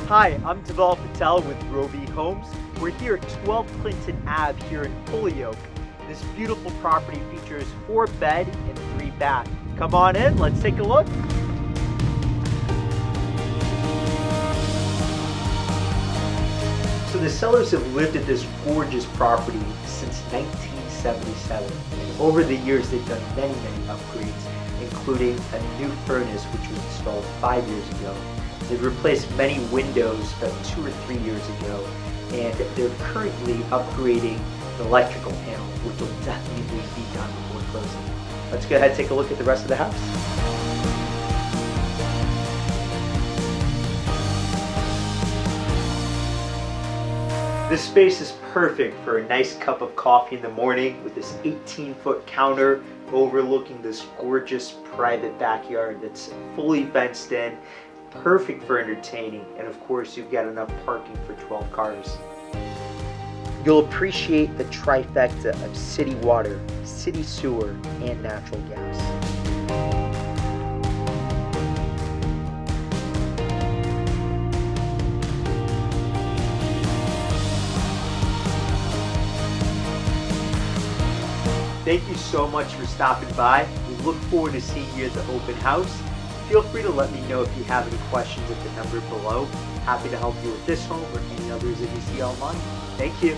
Hi, I'm Dhaval Patel with Rovi Homes. We're here at 12 Clinton Ave here in Holyoke. This beautiful property features 4 bed and 3 bath. Come on in, let's take a look. So the sellers have lived at this gorgeous property since 1977. And over the years, they've done many upgrades, including a new furnace, which was installed 5 years ago. They've replaced many windows about 2 or 3 years ago, and they're currently upgrading the electrical panel, which will definitely be done before closing. Let's go ahead and take a look at the rest of the house. This space is perfect for a nice cup of coffee in the morning with this 18-foot counter overlooking this gorgeous private backyard that's fully fenced in, perfect for entertaining, and of course you've got enough parking for 12 cars. You'll appreciate the trifecta of city water, city sewer, and natural gas. Thank you so much for stopping by. We look forward to seeing you at the open house. Feel free to let me know if you have any questions at the number below. Happy to help you with this home or any others that you see online. Thank you.